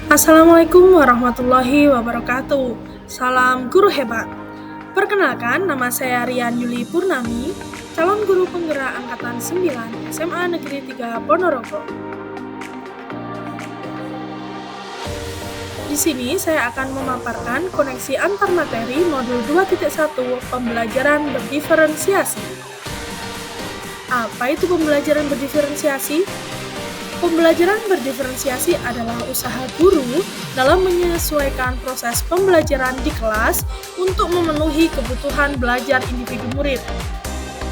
Assalamualaikum warahmatullahi wabarakatuh. Salam guru hebat. Perkenalkan, nama saya Rian Yuli Purnami, calon guru penggerak angkatan 9 SMA Negeri 3 Ponorogo. Di sini saya akan memaparkan koneksi antar materi modul 2.1 pembelajaran berdiferensiasi. Apa itu pembelajaran berdiferensiasi? Pembelajaran berdiferensiasi adalah usaha guru dalam menyesuaikan proses pembelajaran di kelas untuk memenuhi kebutuhan belajar individu murid.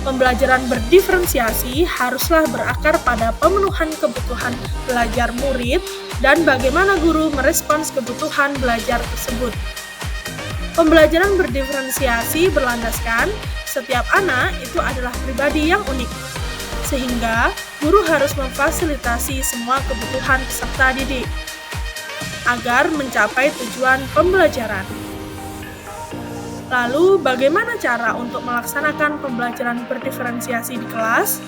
Pembelajaran berdiferensiasi haruslah berakar pada pemenuhan kebutuhan belajar murid dan bagaimana guru merespons kebutuhan belajar tersebut. Pembelajaran berdiferensiasi berlandaskan setiap anak itu adalah pribadi yang unik, sehingga guru harus memfasilitasi semua kebutuhan peserta didik agar mencapai tujuan pembelajaran. Lalu, bagaimana cara untuk melaksanakan pembelajaran berdiferensiasi di kelas?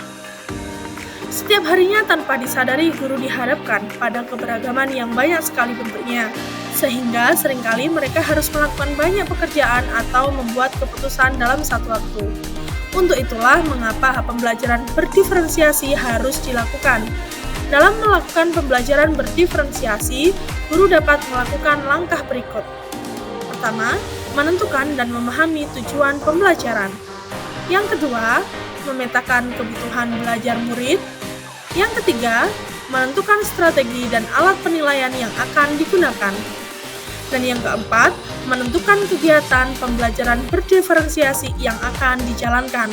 Setiap harinya tanpa disadari guru dihadapkan pada keberagaman yang banyak sekali bentuknya, sehingga seringkali mereka harus melakukan banyak pekerjaan atau membuat keputusan dalam satu waktu. Untuk itulah mengapa pembelajaran berdiferensiasi harus dilakukan. Dalam melakukan pembelajaran berdiferensiasi, guru dapat melakukan langkah berikut. Pertama, menentukan dan memahami tujuan pembelajaran. Yang kedua, memetakan kebutuhan belajar murid. Yang ketiga, menentukan strategi dan alat penilaian yang akan digunakan. Dan yang keempat, menentukan kegiatan pembelajaran berdiferensiasi yang akan dijalankan.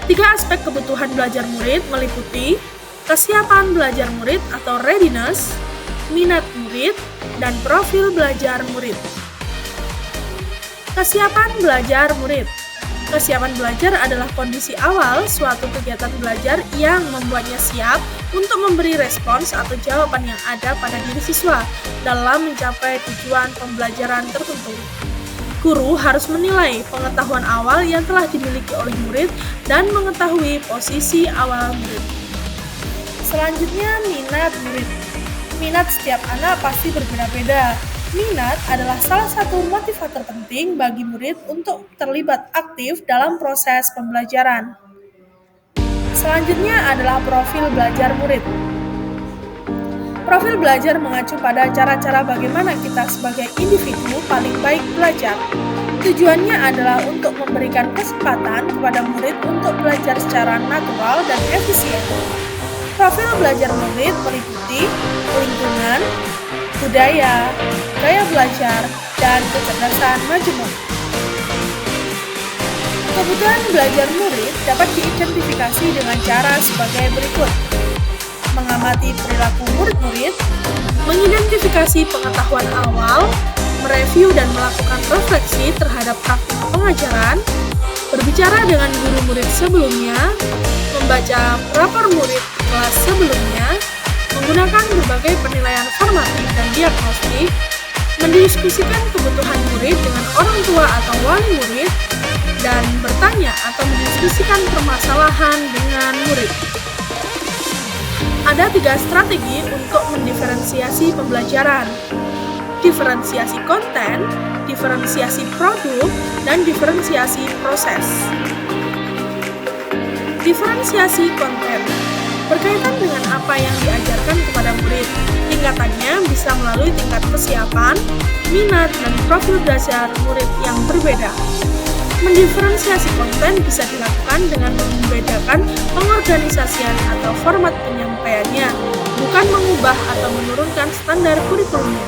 3 aspek kebutuhan belajar murid meliputi kesiapan belajar murid atau readiness, minat murid, dan profil belajar murid. Kesiapan belajar murid. Kesiapan belajar adalah kondisi awal suatu kegiatan belajar yang membuatnya siap untuk memberi respons atau jawaban yang ada pada diri siswa dalam mencapai tujuan pembelajaran tertentu. Guru harus menilai pengetahuan awal yang telah dimiliki oleh murid dan mengetahui posisi awal murid. Selanjutnya, minat murid. Minat setiap anak pasti berbeda-beda. Minat adalah salah satu motivator penting bagi murid untuk terlibat aktif dalam proses pembelajaran. Selanjutnya adalah profil belajar murid. Profil belajar mengacu pada cara-cara bagaimana kita sebagai individu paling baik belajar. Tujuannya adalah untuk memberikan kesempatan kepada murid untuk belajar secara natural dan efisien. Profil belajar murid meliputi lingkungan, budaya, gaya belajar, dan kecerdasan majemuk. Kebutuhan belajar murid dapat diidentifikasi dengan cara sebagai berikut. Mengamati perilaku murid-murid, mengidentifikasi pengetahuan awal, mereview dan melakukan refleksi terhadap praktik pengajaran, berbicara dengan guru murid sebelumnya, membaca rapor murid kelas sebelumnya, menggunakan berbagai penilaian formatif dan diagnostik, mendiskusikan kebutuhan murid dengan orang tua atau wali murid, dan bertanya atau mendiskusikan permasalahan dengan murid. Ada 3 strategi untuk mendiferensiasi pembelajaran: diferensiasi konten, diferensiasi produk, dan diferensiasi proses. Diferensiasi konten berkaitan dengan apa yang diajarkan kepada murid. Tingkatannya bisa melalui tingkat kesiapan, minat, dan profil belajar murid yang berbeda. Mendiferensiasi konten bisa dilakukan dengan membedakan pengorganisasian atau format penyampaiannya, bukan mengubah atau menurunkan standar kurikulumnya.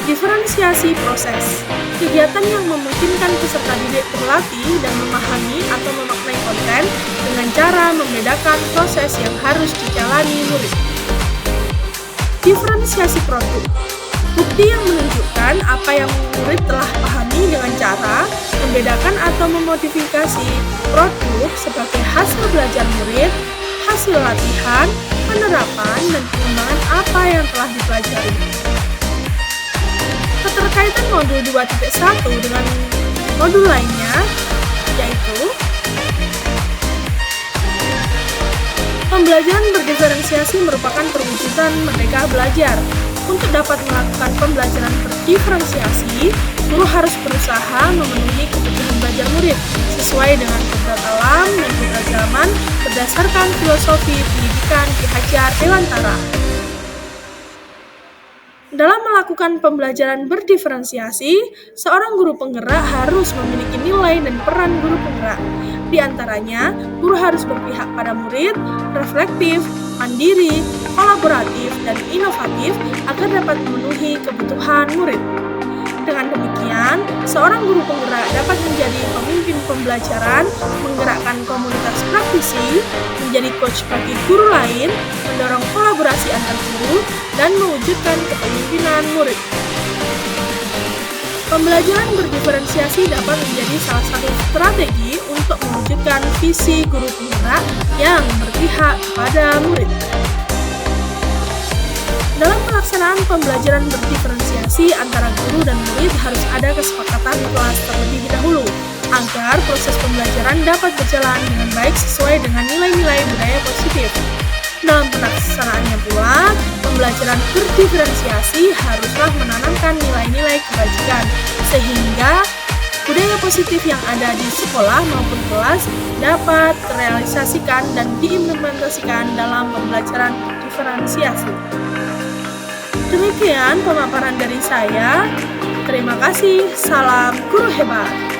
Diferensiasi proses. Kegiatan yang memungkinkan peserta didik berlatih dan memahami atau memaknai konten dengan cara membedakan proses yang harus dijalani murid. Diferensiasi produk. Bukti yang menunjukkan apa yang murid telah pahami dengan cara membedakan atau memodifikasi produk sebagai hasil belajar murid, hasil latihan, penerapan, dan pengembangan apa yang telah dipelajari. Keterkaitan modul 2.1 dengan modul lainnya, yaitu Pembelajaran berdiferensiasi merupakan perwujudan merdeka belajar. Untuk dapat melakukan pembelajaran berdiferensiasi, guru harus berusaha memenuhi kebutuhan belajar murid sesuai dengan kodrat alam dan kodrat zaman berdasarkan filosofi pendidikan Ki Hajar Dewantara. Dalam melakukan pembelajaran berdiferensiasi, seorang guru penggerak harus memiliki nilai dan peran guru penggerak. Di antaranya, guru harus berpihak pada murid, reflektif, mandiri, kolaboratif, dan inovatif agar dapat memenuhi kebutuhan murid. Dengan demikian, seorang guru penggerak dapat menjadi pemimpin pembelajaran, menggerakkan komunitas praktisi, menjadi coach bagi guru lain, mendorong kolaborasi antar guru, dan mewujudkan kepemimpinan murid. Pembelajaran berdiferensiasi dapat menjadi salah satu strategi untuk mewujudkan visi guru penggerak yang berpihak pada murid. Dalam pelaksanaan pembelajaran berdiferensiasi antara guru dan murid harus ada kesepakatan kelas terlebih dahulu agar proses pembelajaran dapat berjalan dengan baik sesuai dengan nilai-nilai budaya positif. Dalam pelaksanaannya pula, pembelajaran berdiferensiasi haruslah menanamkan nilai-nilai kebajikan sehingga budaya positif yang ada di sekolah maupun kelas dapat terrealisasikan dan diimplementasikan dalam pembelajaran diferensiasi. Demikian pemaparan dari saya. Terima kasih. Salam guru hebat.